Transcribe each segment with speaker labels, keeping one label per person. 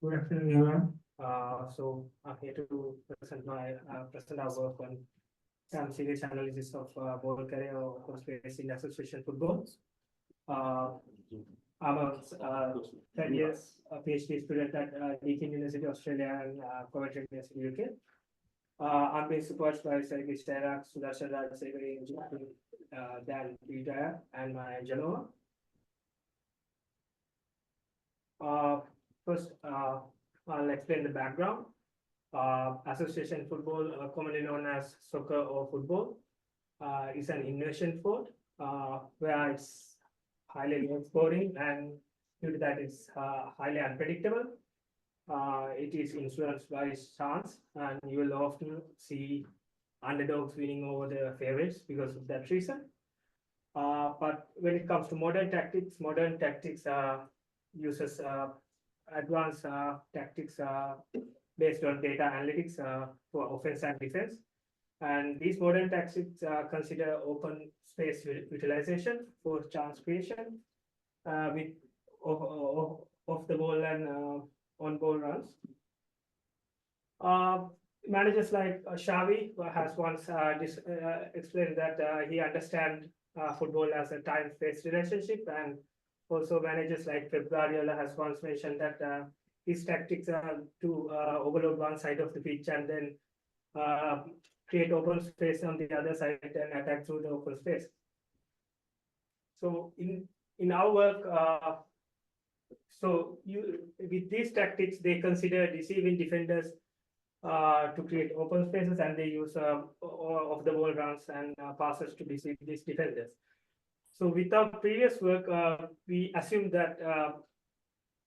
Speaker 1: Good afternoon, everyone.
Speaker 2: I'm here to present our work on some series analysis of ball carrier or space in association football. Uh, I'm a third year's PhD student at Deakin University, Australia, and Coventry University, UK. I'm being supervised by Sergei Sterak, Sudarshan Raj, Sergei, Dan Vidya, and my Genoa. First, I'll explain the background. Association football, commonly known as soccer or football, is an innovation sport where it's highly low scoring, and due to that, it's highly unpredictable. It is influenced by chance, and you will often see underdogs winning over the favorites because of that reason. But when it comes to modern tactics uses advanced tactics based on data analytics for offense and defense. And these modern tactics consider open space utilization for chance creation with off the ball and on ball runs. Managers like Xavi has once explained that he understands football as a time-space relationship, and also managers like Pep Guardiola has once mentioned that his tactics are to overload one side of the pitch and then create open space on the other side and attack through the open space. So in our work, with these tactics, they consider deceiving defenders to create open spaces, and they use of the ball runs and passes to deceive these defenders. So with our previous work, we assumed that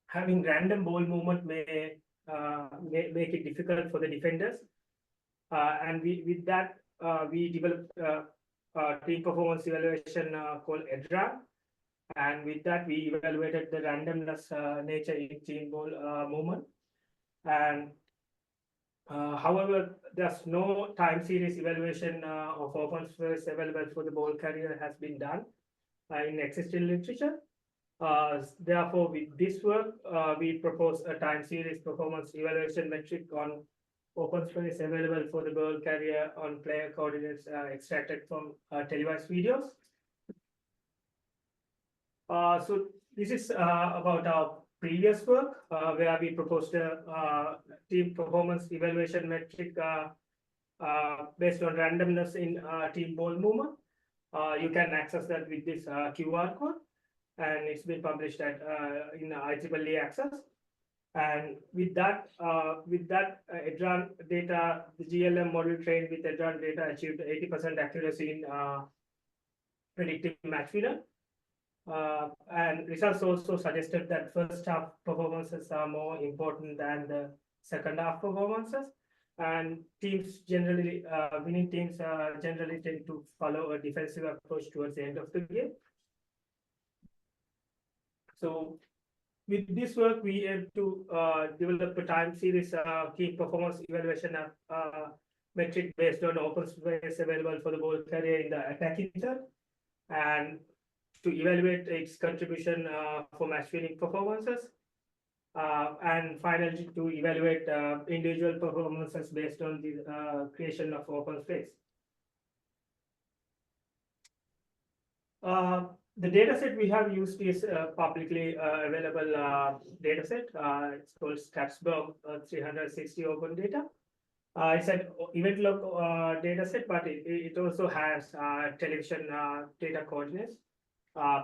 Speaker 2: having random ball movement may make it difficult for the defenders. And with that, we developed team performance evaluation called EDRA. And with that, we evaluated the randomness nature in team ball movement. And however, there's no time series evaluation of open space available for the ball carrier has been done in existing literature. Therefore, with this work, we propose a time series performance evaluation metric on open space available for the ball carrier on player coordinates extracted from televised videos. So this is about our previous work where we proposed a team performance evaluation metric based on randomness in team ball movement. You can access that with this QR code, and it's been published at in IEEE Access. And with that EDRAN data, the GLM model trained with EDRAN data achieved 80% accuracy in predicting match winner. And results also suggested that first half performances are more important than the second half performances. And teams generally, winning teams generally tend to follow a defensive approach towards the end of the game. So with this work, we aim to develop a time series key performance evaluation metric based on open space available for the ball carrier in the attacking third, and to evaluate its contribution for match winning performances. And finally, to evaluate individual performances based on the creation of open space. The dataset we have used is publicly available dataset. It's called Statsburg 360 open data. It's an event log dataset, but it also has television data coordinates,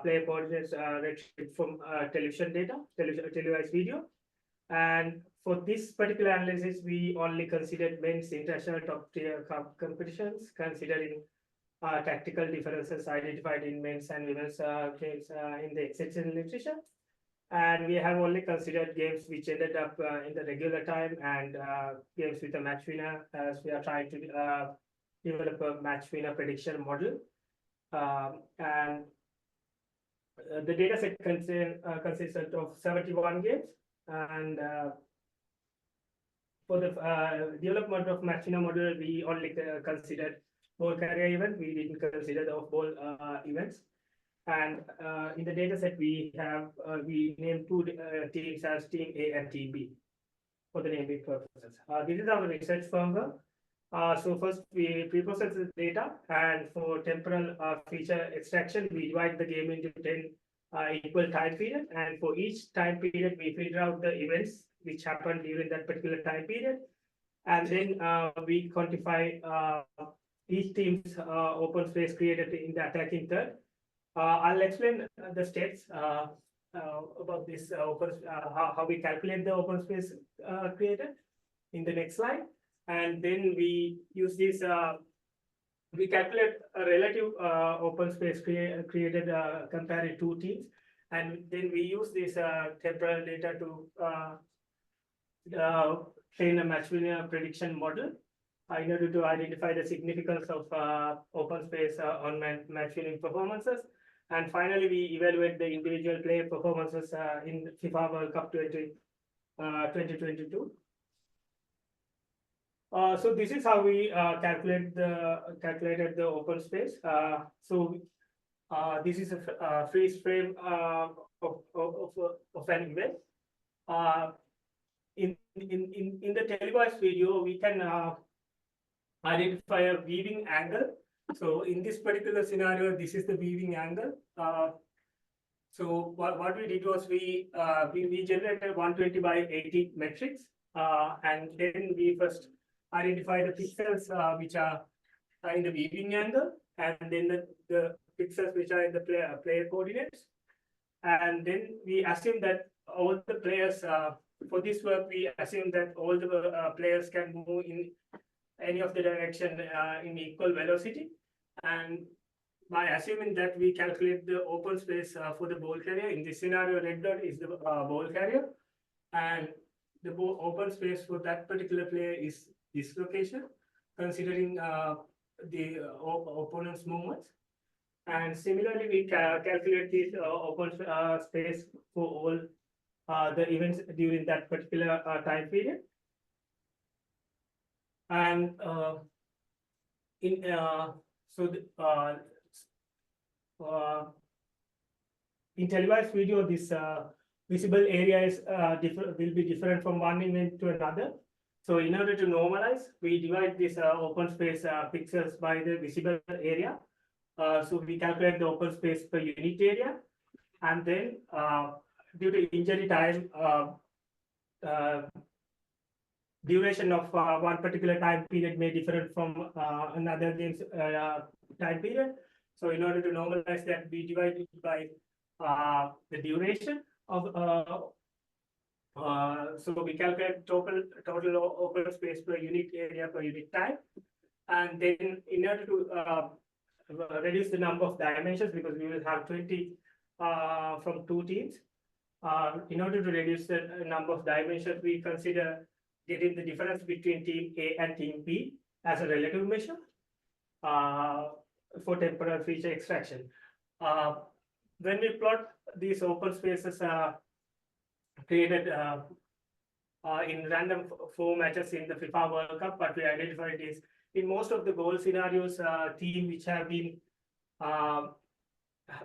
Speaker 2: player coordinates retrieved from television data, televised video. And for this particular analysis, we only considered men's international top tier competitions, considering tactical differences identified in men's and women's games in the existing literature. And we have only considered games which ended up in the regular time and games with a match winner, as we are trying to develop a match winner prediction model. And the data set consists of 71 games. And for the development of match winner model, we only considered ball carrier event. We didn't consider the off-ball events. And in the data set, we have we named two teams as Team A and Team B. for the naming purposes. This is our research framework. So first we pre-process the data, and for temporal feature extraction, we divide the game into 10 equal time period, and for each time period, we filter out the events which happened during that particular time period, and then we quantify each team's open space created in the attacking third. I'll explain the steps about this how we calculate the open space created in the next slide. And then we use this, we calculate a relative open space created compared two teams. And then we use this temporal data to train a match winner prediction model in order to identify the significance of open space on match winning performances. And finally, we evaluate the individual player performances in FIFA World Cup 2022. So this is how we calculated the open space. This is a freeze frame of an event. In the televised video, we can identify a weaving angle. So in this particular scenario, this is the weaving angle. So what we did was we generated 120 by 80 metrics, and then we first identify the pixels which are in the weaving angle, and then the pixels which are in the player coordinates. And then we assume that all the players, for this work, we assume that all the players can move in any of the direction in equal velocity. And by assuming that, we calculate the open space for the ball carrier. In this scenario, red dot is the ball carrier, and the open space for that particular player is this location, considering the opponent's movements. And similarly, we calculate this open space for all the events during that particular time period. And in televised video, this visible area is will be different from one event to another. So in order to normalize, we divide this open space pixels by the visible area. So we calculate the open space per unit area, and then due to injury time, duration of one particular time period may differ from another game's time period. So in order to normalize that, we divide it by the duration of. So we calculate total open space per unit area per unit time, and then in order to reduce the number of dimensions, because we will have 20 from two teams. In order to reduce the number of dimensions, we consider getting the difference between team A and team B as a relative measure for temporal feature extraction. When we plot these open spaces created in random 4 matches in the FIFA World Cup, but we identified is in most of the goal scenarios, team which have been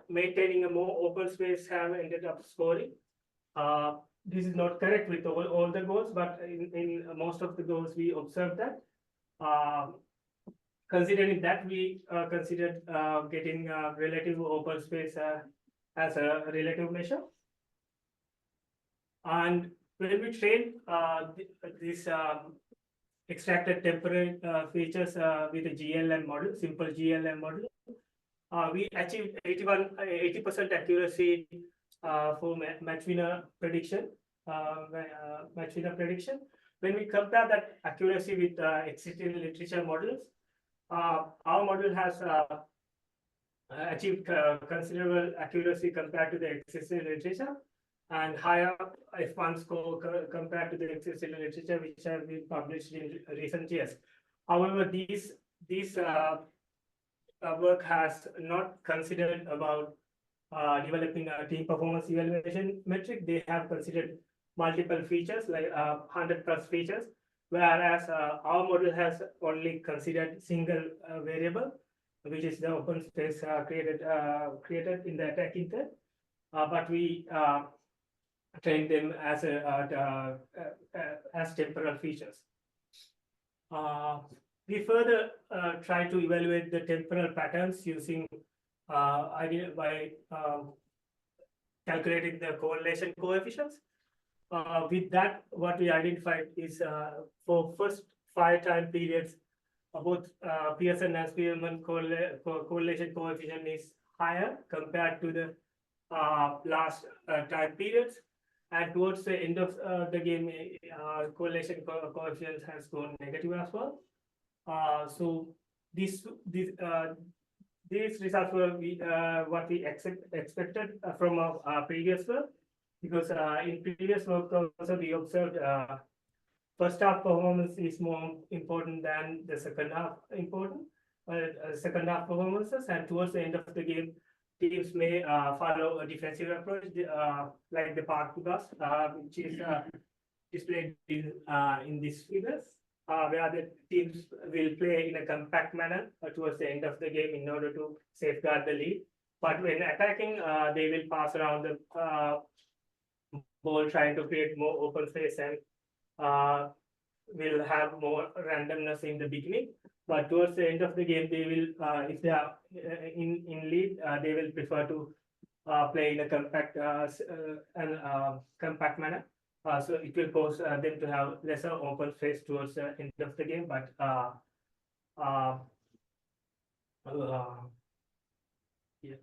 Speaker 2: maintaining a more open space have ended up scoring. This is not correct with all the goals, but in most of the goals we observed that. Considering that, we considered getting relative open space as a relative measure. And when we train this extracted temporal features with a GLM model, simple GLM model, we achieved 80% accuracy for match winner prediction. When we compare that accuracy with existing literature models, our model has achieved considerable accuracy compared to the existing literature, and higher F1 score compared to the existing literature which have been published in recent years. However, these work has not considered about developing a team performance evaluation metric. They have considered multiple features, like 100+ features, whereas our model has only considered single variable, which is the open space created in the attacking thread. But we train them as as temporal features. We further try to evaluate the temporal patterns using by calculating the correlation coefficients. With that, what we identified is for first 5 time periods, both Pearson and Spearman correlation coefficient is higher compared to the last time periods. And towards the end of the game, correlation coefficient has gone negative as well. So these results were what we expected from our previous work, because in previous work also we observed first half performance is more important than the second half second half performances, and towards the end of the game, teams may follow a defensive approach like the park pass, which is displayed in these figures, where the teams will play in a compact manner towards the end of the game in order to safeguard the lead. But when attacking, they will pass around the ball, trying to create more open space, and will have more randomness in the beginning. But towards the end of the game, they will, if they are in lead, they will prefer to play in a compact compact manner. So it will cause them to have lesser open space towards the end of the game. But yeah.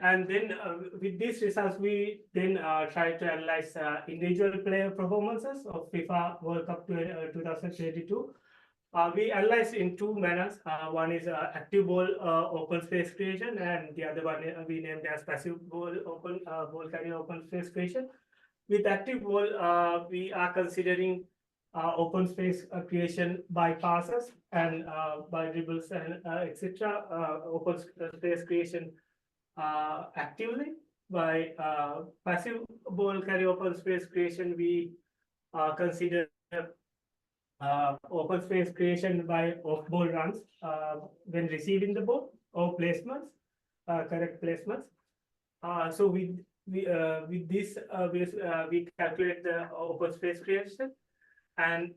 Speaker 2: And then with these results, we then try to analyze individual player performances of FIFA World Cup 2022. We analyze in 2 manners. One is active ball open space creation, and the other one we named as passive ball carrier open space creation. With active ball, we are considering open space creation by passes and by dribbles and etc. Open space creation actively. By passive ball carry open space creation, we consider open space creation by off-ball runs when receiving the ball, or placements, correct placements. So with this, we calculate the open space creation, and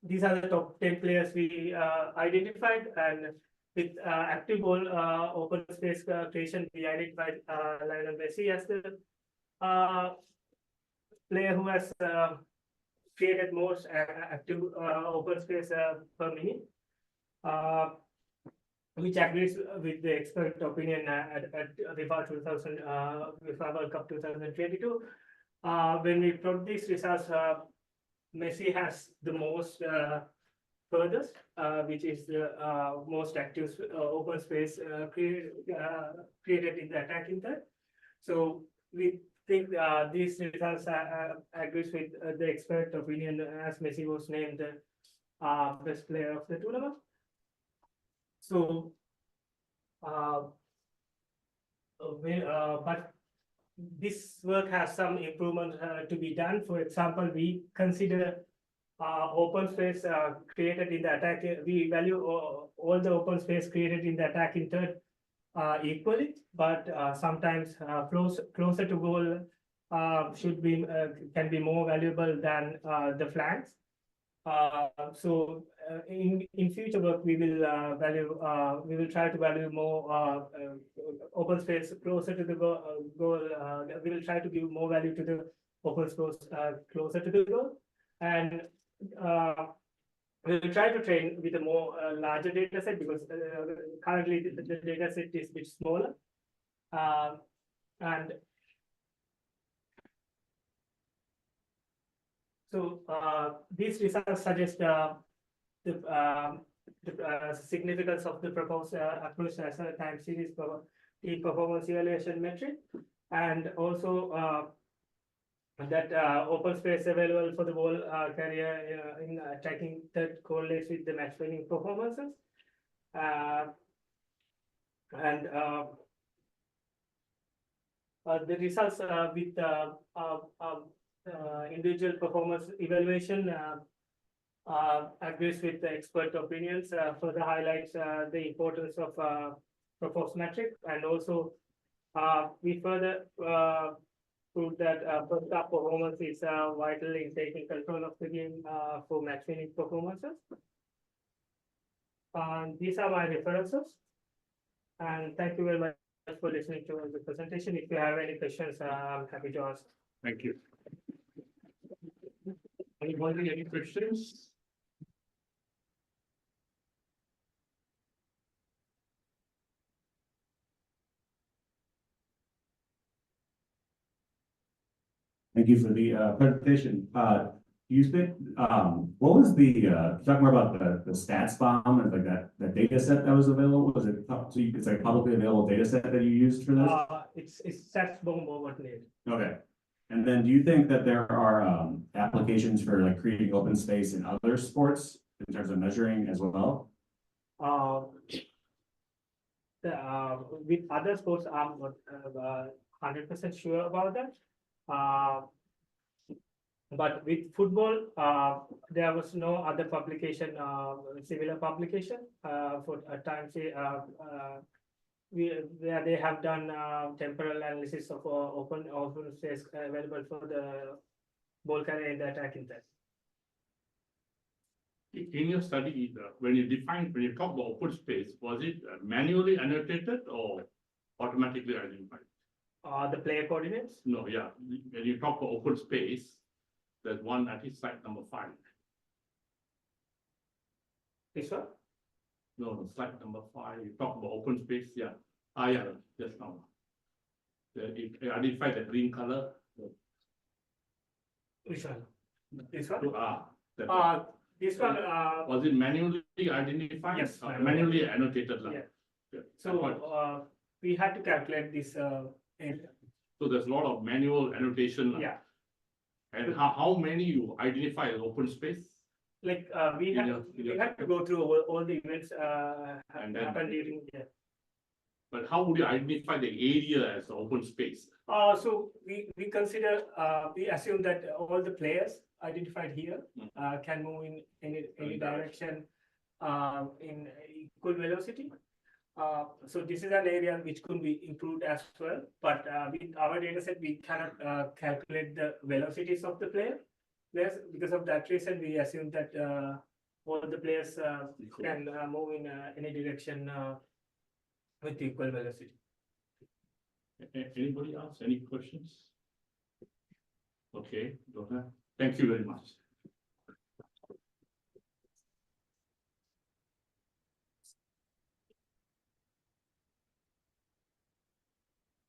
Speaker 2: these are the top 10 players we identified. And with active ball open space creation, we identified Lionel Messi as the player who has created most active open space per minute, which agrees with the expert opinion at FIFA World Cup 2022. When we plot these results, Messi has the most furthest, which is the most active open space created in the attacking third. So we think these results agrees with the expert opinion, as Messi was named the best player of the tournament. So, but this work has some improvement to be done. For example, we consider open space created in the attack. We value all the open space created in the attacking third equally, but sometimes closer to goal should be can be more valuable than the flanks. So in future work, we will we will try to value more open space closer to the goal. We will try to give more value to the open space closer to the goal, and we will try to train with a more larger data set, because currently the data set is a bit smaller. And so these results suggest the significance of the proposed approach as a time series team performance evaluation metric, and also that open space available for the ball carrier in attacking third correlates with the match winning performances. And the results with individual performance evaluation agrees with the expert opinions, further highlights the importance of proposed metric, and also we further proved that first half performance is vital in taking control of the game for match winning performances. These are my references. And thank you very much for listening to the presentation. If you have any questions, I'm happy to answer.
Speaker 1: Thank you. Anybody, any questions?
Speaker 3: Thank you for the presentation. Do you think, what was the, talk more about the stats bomb and like that data set that was available? Was it, it's like a publicly available data set that you used for this?
Speaker 2: It's stats bomb over there.
Speaker 3: Okay. And then do you think that there are applications for like creating open space in other sports in terms of measuring as well?
Speaker 2: With other sports, I'm not 100% sure about that. But with football, there was no other publication, similar publication for a time. Where they have done temporal analysis of open space available for the ball carrier in the attacking test.
Speaker 1: In your study, when you talk about open space, was it manually annotated or automatically identified?
Speaker 2: The player coordinates?
Speaker 1: No, yeah. When you talk about open space, there's one at slide number 5.
Speaker 2: This one?
Speaker 1: No, slide number 5. You talk about open space, yeah. Yeah, just now. It identified the green color.
Speaker 2: Which one? This one? This one.
Speaker 1: Was it manually identified?
Speaker 2: Yes.
Speaker 1: Manually annotated.
Speaker 2: Yeah.
Speaker 1: Yeah.
Speaker 2: So we had to calculate this area.
Speaker 1: So there's a lot of manual annotation.
Speaker 2: Yeah.
Speaker 1: And how many you identify as open space?
Speaker 2: Like we had to go through all the events happened during. Yeah.
Speaker 1: But how would you identify the area as open space?
Speaker 2: So we consider we assume that all the players identified here can move in any direction in equal velocity. So this is an area which could be improved as well, but with our data set, we cannot calculate the velocities of the players. Because of that reason, we assume that all the players can move in any direction with equal velocity.
Speaker 1: Anybody else? Any questions? Okay, thank you very much.